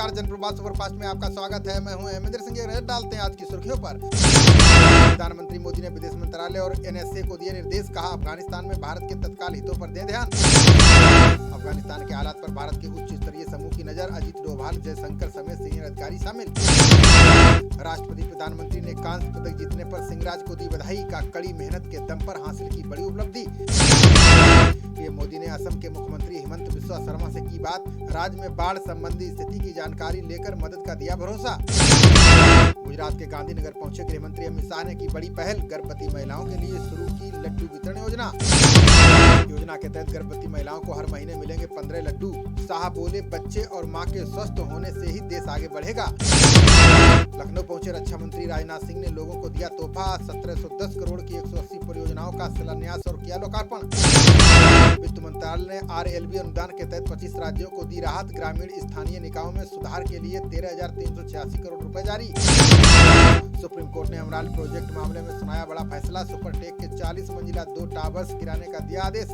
नमस्कार, जनप्रवाद सुपरफास्ट में आपका स्वागत है। मैं हूं अहमद सिंह। नजर डालते हैं आज की सुर्खियों पर। प्रधानमंत्री मोदी ने विदेश मंत्रालय और एनएसए को दिए निर्देश, कहा अफगानिस्तान में भारत के तत्काल हितों पर दें ध्यान। अफगानिस्तान के हालात पर भारत के उच्च स्तरीय समूह की नजर, अजीत डोभाल, जयशंकर समेत सीनियर अधिकारी शामिल। राष्ट्रपति प्रधानमंत्री ने कांस्य पदक जीतने पर सिंहराज को दी बधाई, का कड़ी मेहनत के दम पर हासिल की बड़ी उपलब्धि। पीएम मोदी ने असम के मुख्यमंत्री हिमंत बिस्वा शर्मा से की बात, राज्य में बाढ़ संबंधी स्थिति की जानकारी लेकर मदद का दिया भरोसा। गुजरात के गांधीनगर पहुंचे गृह मंत्री अमित शाह ने की बड़ी पहल, गर्भवती महिलाओं के लिए शुरू की लड्डू वितरण योजना। योजना के तहत गर्भवती महिलाओं को हर महीने मिलेंगे 15 लड्डू। शाह बोले, बच्चे और मां के स्वस्थ होने से ही देश आगे बढ़ेगा। लखनऊ पहुंचे रक्षा मंत्री राजनाथ सिंह ने लोगों को दिया तोहफा, 1710 करोड़ की 180 परियोजनाओं का शिलान्यास और किया लोकार्पण। वित्त मंत्रालय ने आरएलबी अनुदान के तहत 25 राज्यों को दी राहत, ग्रामीण स्थानीय निकायों में सुधार के लिए 13,386 करोड़ रुपए जारी। सुप्रीम कोर्ट ने अमराल प्रोजेक्ट मामले में सुनाया बड़ा फैसला, सुपरटेक के 40 मंजिला 2 टावर्स गिराने का दिया आदेश।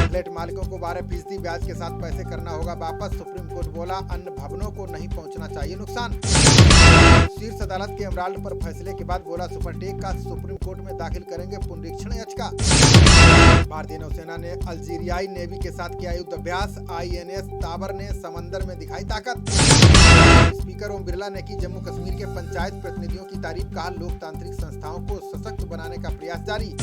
फ्लैट मालिकों को 12% ब्याज के साथ पैसे करना होगा वापस, सुप्रीम कोर्ट बोला अन्य भवनों को नहीं पहुंचना चाहिए नुकसान। शीर्ष अदालत के अमराल पर फैसले के बाद बोला सुपरटेक का सुप्रीम कोर्ट में दाखिल करेंगे पुनरीक्षण याचिका। भारतीय नौसेना ने अल्जीरियाई नेवी के साथ किया युद्ध अभ्यास, आईएनएस ताबर ने समंदर में दिखाई ताकत। स्पीकर ओम बिरला ने की जम्मू कश्मीर के पंचायत प्रतिनिधियों की तारीफ, कहा लोकतांत्रिक संस्थाओं को सशक्त बनाने का प्रयास जारी।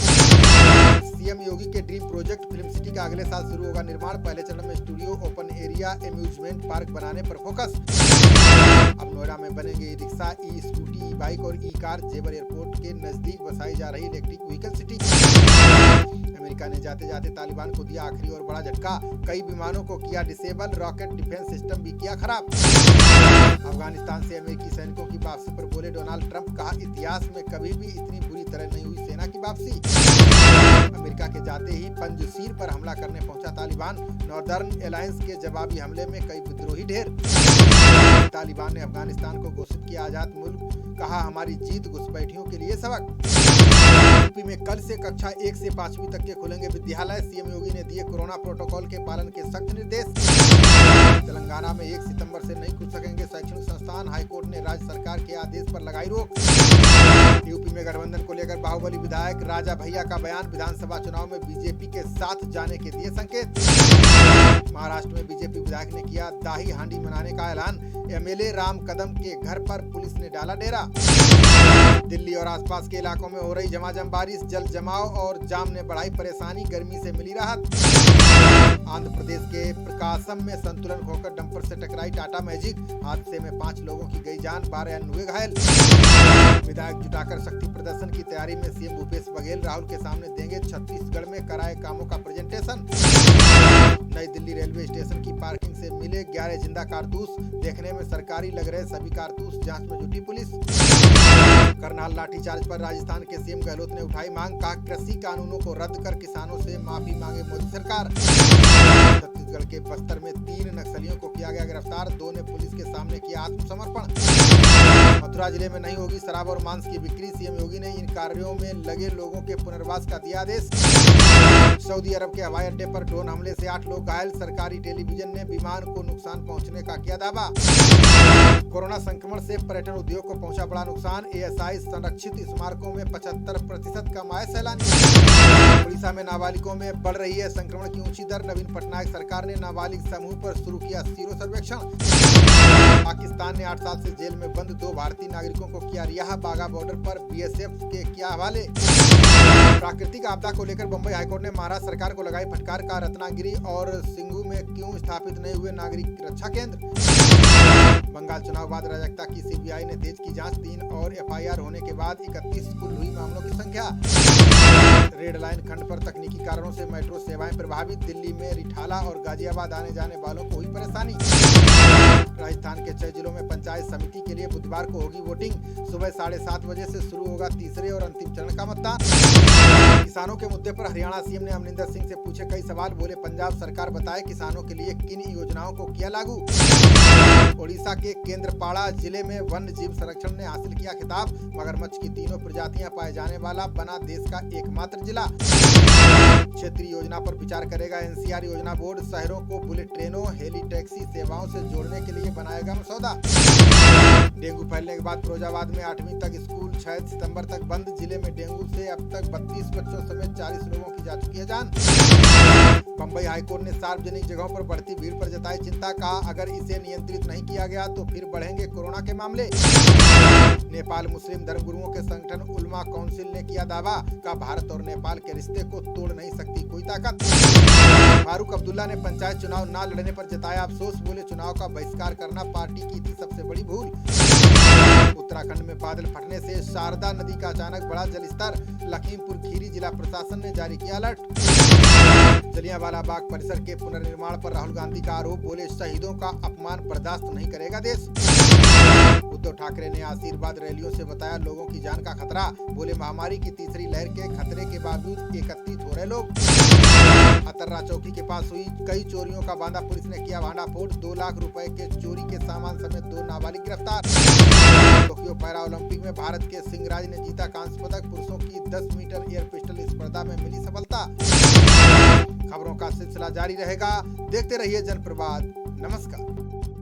सीएम योगी के ड्रीम प्रोजेक्ट फिल्म सिटी का अगले साल शुरू होगा निर्माण, पहले चरण में studio, open area, amusement park बनाने पर फोकस। अब नोएडा में बनेंगे ई रिक्शा, ई स्कूटी, ई बाइक और ई कार, जेवर एयरपोर्ट के नजदीक बसाई जा रही इलेक्ट्रिक व्हीकल सिटी। अमेरिका ने जाते जाते तालिबान को दिया आखिरी और बड़ा झटका, कई विमानों को किया डिसेबल, रॉकेट डिफेंस सिस्टम भी किया खराब। अफगानिस्तान से अमेरिकी सैनिकों की वापसी पर बोले डोनाल्ड ट्रंप, कहा इतिहास में कभी भी इतनी बुरी तरह नहीं हुई सेना की वापसी। अमेरिका के जाते ही पंजशीर पर हमला करने पहुंचा तालिबान, नॉर्दर्न एलायंस के जवाबी हमले में कई विद्रोही ढेर। तालिबान ने अफगानिस्तान को घोषित किया आजाद मुल्क, कहा हमारी जीत घुसपैठियों के लिए सबक। यूपी में कल से कक्षा 1 से 5वीं तक के खुलेंगे विद्यालय, सीएम योगी ने दिए कोरोना प्रोटोकॉल के पालन के सख्त निर्देश। तेलंगाना में 1 सितंबर से नहीं खुल सकेंगे शैक्षणिक संस्थान, हाईकोर्ट ने राज्य सरकार के आदेश पर लगाई रोक। यूपी में गठबंधन को लेकर बाहुबली विधायक राजा भैया का बयान, विधानसभा चुनाव में बीजेपी के साथ जाने के दिए संकेत। महाराष्ट्र में बीजेपी विधायक ने किया दाही हांडी मनाने का ऐलान, एमएलए राम कदम के घर पर पुलिस ने डाला डेरा। दिल्ली और आसपास के इलाकों में हो रही झमाझम बारिश, जल जमाव और जाम ने बढ़ाई परेशानी, गर्मी से मिली राहत। आंध्र प्रदेश के प्रकाशम में संतुलन खोकर डंपर से टकराई टाटा मैजिक, हादसे में 5 लोगों की गई जान, 12 अन्य हुए घायल। विधायक जुटाकर शक्ति प्रदर्शन की तैयारी में सीएम भूपेश बघेल, राहुल के सामने देंगे छत्तीसगढ़ में कराए कामों का प्रेजेंटेशन। नई दिल्ली रेलवे स्टेशन की पार्किंग से मिले 11 जिंदा कारतूस, देखने में सरकारी लग रहे सभी कारतूस, जांच में जुटी पुलिस। करनाल लाठीचार्ज पर राजस्थान के सीएम गहलोत ने उठाई मांग, कहा कृषि कानूनों को रद्द कर किसानों से माफी मांगे मोदी सरकार। छत्तीसगढ़ के बस्तर में 3 नक्सलियों को किया गया गिरफ्तार, 2 ने पुलिस के सामने किया आत्मसमर्पण। मथुरा जिले में नहीं होगी शराब और मांस की बिक्री, सीएम योगी ने इन कार्यों में लगे लोगों के पुनर्वास का दिया आदेश। सऊदी अरब के हवाई अड्डे पर ड्रोन हमले से 8 लोग घायल, सरकारी टेलीविजन ने विमान को नुकसान पहुंचने का किया दावा। कोरोना संक्रमण से पर्यटन उद्योग को पहुंचा बड़ा नुकसान, एएसआई संरक्षित स्मारकों में 75% कम आए सैलानी। उड़ीसा में नाबालिगों में बढ़ रही है संक्रमण की ऊंची दर, नवीन पटनायक सरकार ने नाबालिग समूह पर शुरू किया सीरो सर्वेक्षण। पाकिस्तान ने 8 साल से जेल में बंद 2 भारतीय नागरिकों को किया रिहा, बाघा बॉर्डर पर बीएसएफ के किया हवाले। प्राकृतिक आपदा को लेकर बंबई हाईकोर्ट ने महाराष्ट्र सरकार को लगाई फटकार, का रत्नागिरी और सिंगू में क्यों स्थापित नहीं हुए नागरिक रक्षा केंद्र। बंगाल चुनाव बाद राजकता की सीबीआई ने तेज की जांच, 3 और एफआईआर होने के बाद 31 कुल हुई मामलों की संख्या। रेड लाइन खंड पर तकनीकी कारणों से मेट्रो सेवाएं प्रभावित, दिल्ली में रिठाला और गाजियाबाद आने जाने वालों को हुई परेशानी। राजस्थान के 6 जिलों में पंचायत समिति के लिए बुधवार को होगी वोटिंग, सुबह 7:30 बजे से शुरू होगा तीसरे और अंतिम चरण का मतदान। किसानों के मुद्दे पर हरियाणा सीएम ने अमरिंदर सिंह से पूछे कई सवाल, बोले पंजाब सरकार बताए किसानों के लिए किन योजनाओं को किया लागू। ओडिशा के केंद्रपाड़ा जिले में वन्य जीव संरक्षण ने हासिल किया खिताब, मगरमच्छ की 3 प्रजातियां पाए जाने वाला बना देश का एकमात्र जिला। क्षेत्रीय योजना पर विचार करेगा एनसीआर योजना बोर्ड। शहरों को बुलेट ट्रेनों, हेली टैक्सी सेवाओं से जोड़ने के लिए बनाएगा मसौदा। डेंगू फैलने के बाद फिरोजाबाद में 8वीं तक स्कूल 6 सितंबर तक बंद। जिले में डेंगू से अब तक 32 बच्चों समेत 40 लोगों की जा चुकी है जान। बम्बई हाईकोर्ट ने सार्वजनिक जगहों पर बढ़ती भीड़ पर जताई चिंता। कहा अगर इसे नियंत्रित नहीं किया गया तो फिर बढ़ेंगे कोरोना के मामले। नेपाल मुस्लिम धर्मगुरुओं के संगठन उलमा काउंसिल ने किया दावा। का भारत और नेपाल के रिश्ते को तोड़ नहीं सकती कोई ताकत। फारूक अब्दुल्ला ने पंचायत चुनाव न लड़ने पर जताया अफसोस। बोले चुनाव का बहिष्कार करना पार्टी की थी सबसे बड़ी भूल। उत्तराखंड में बादल फटने से शारदा नदी का अचानक बढ़ा जलस्तर। लखीमपुर खीरी जिला प्रशासन ने जारी किया अलर्ट। जलियांवाला बाग परिसर के पुनर्निर्माण पर राहुल गांधी का आरोप। बोले शहीदों का अपमान बर्दाश्त नहीं करेगा देश। उद्धव ठाकरे ने आशीर्वाद रैलियों से बताया लोगों की जान का खतरा। बोले महामारी की तीसरी लहर के खतरे के बावजूद एकत्रित हो रहे लोग। अतर्रा चौकी के पास हुई कई चोरियों का बांदा पुलिस ने किया भांडाफोड़। 2 लाख रुपए के चोरी के सामान समेत 2 नाबालिग गिरफ्तार। टोक्यो पैरा ओलंपिक में भारत के सिंहराज ने जीता कांस्य पदक। पुरुषों की 10 मीटर एयर पिस्टल स्पर्धा में मिली सफलता। खबरों का सिलसिला जारी रहेगा, देखते रहिए जनप्रवाद। नमस्कार।